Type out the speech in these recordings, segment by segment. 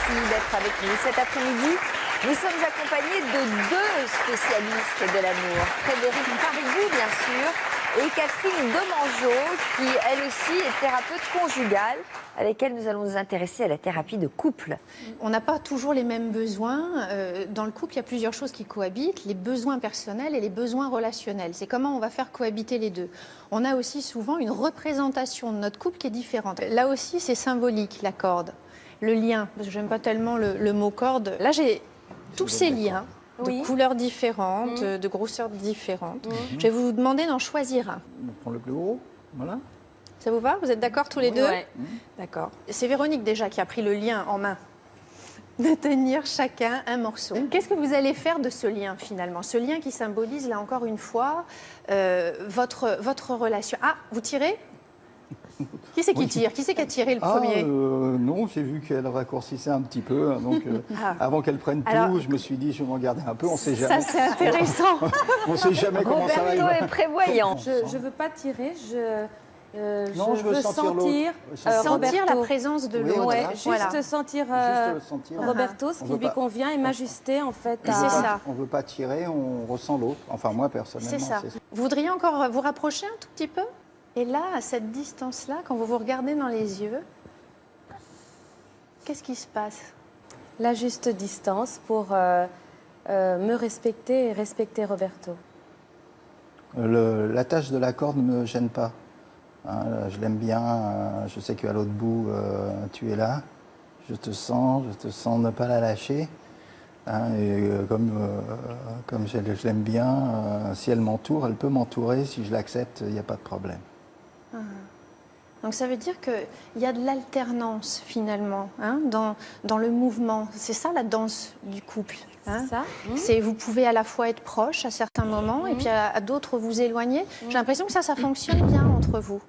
Merci d'être avec nous cet après-midi. Nous sommes accompagnés de deux spécialistes de l'amour. Frédéric Parigou, bien sûr, et Catherine Demangeau, qui, elle aussi, est thérapeute conjugale, avec elle nous allons nous intéresser à la thérapie de couple. On n'a pas toujours les mêmes besoins. Dans le couple, il y a plusieurs choses qui cohabitent, les besoins personnels et les besoins relationnels. C'est comment on va faire cohabiter les deux. On a aussi souvent une représentation de notre couple qui est différente. Là aussi, c'est symbolique, la corde, le lien, parce que j'aime pas tellement le mot corde. Là, j'ai tous ces liens de couleurs différentes, de grosseurs différentes. Je vais vous demander d'en choisir un. On prend le plus haut, voilà. Ça vous va? Vous êtes d'accord tous les deux? Ouais. D'accord. C'est Véronique déjà qui a pris le lien en main de tenir chacun un morceau. Qu'est-ce que vous allez faire de ce lien finalement? Ce lien qui symbolise, là encore une fois, votre relation. Ah, vous tirez? Qui c'est qui tire? Qui c'est qui a tiré le premier? Non, j'ai vu qu'elle raccourcissait un petit peu. Donc, avant qu'elle prenne tout, je me suis dit, je vais m'en garder un peu. On ne sait jamais. Ça, c'est intéressant. On ne sait jamais comment ça va. Roberto est prévoyant. Je ne veux pas tirer, Non, je veux sentir sentir la présence de l'autre. Ouais, Voilà. juste sentir Roberto, ce qui lui convient, et m'ajuster en fait. C'est ça. On ne veut pas tirer, on ressent l'autre. Enfin, moi, personnellement. C'est ça. Vous voudriez encore vous rapprocher un tout petit peu? Et là, à cette distance-là, quand vous vous regardez dans les yeux, qu'est-ce qui se passe? La juste distance pour me respecter et respecter Roberto. La tâche de la corde ne me gêne pas. Je l'aime bien. Je sais qu'à l'autre bout, tu es là. Je te sens ne pas la lâcher. Et comme je l'aime bien, si elle m'entoure, elle peut m'entourer. Si je l'accepte, il n'y a pas de problème. Donc ça veut dire qu'il y a de l'alternance finalement dans le mouvement. C'est ça la danse du couple. C'est ça. C'est vous pouvez à la fois être proche à certains moments et puis à d'autres vous éloigner. J'ai l'impression que ça fonctionne bien entre vous.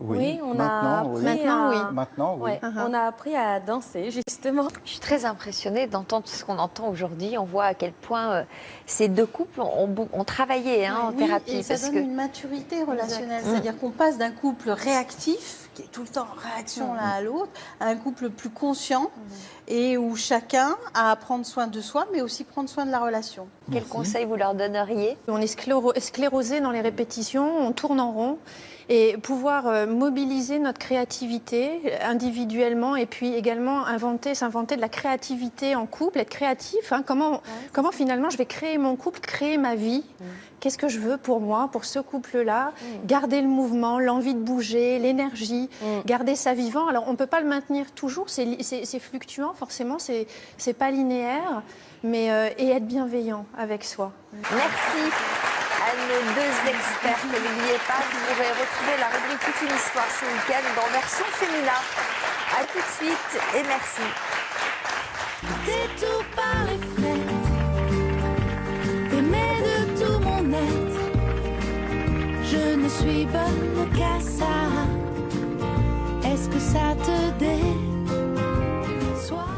Oui, maintenant, oui. On a appris à danser, justement. Je suis très impressionnée d'entendre ce qu'on entend aujourd'hui. On voit à quel point ces deux couples ont travaillé en thérapie. Et ça donne une maturité relationnelle. C'est-à-dire qu'on passe d'un couple réactif, qui est tout le temps en réaction l'un à l'autre, à un couple plus conscient et où chacun a à prendre soin de soi, mais aussi prendre soin de la relation. Quel conseil vous leur donneriez? On est sclérosé dans les répétitions, on tourne en rond. Et pouvoir mobiliser notre créativité individuellement et puis également s'inventer de la créativité en couple, être créatif. Comment finalement je vais créer mon couple, créer ma vie. Qu'est-ce que je veux pour moi, pour ce couple-là? Garder le mouvement, l'envie de bouger, l'énergie, garder ça vivant. Alors on ne peut pas le maintenir toujours, c'est fluctuant forcément, c'est pas linéaire, mais et être bienveillant avec soi. Merci à nos deux experts. N'oubliez pas, vous pourrez retrouver la rubrique Toute une histoire ce week-end dans version féminin. A tout de suite et merci. Détour par les fenêtres, t'aimais de tout mon être. Je ne suis bonne qu'à ça. Est-ce que ça te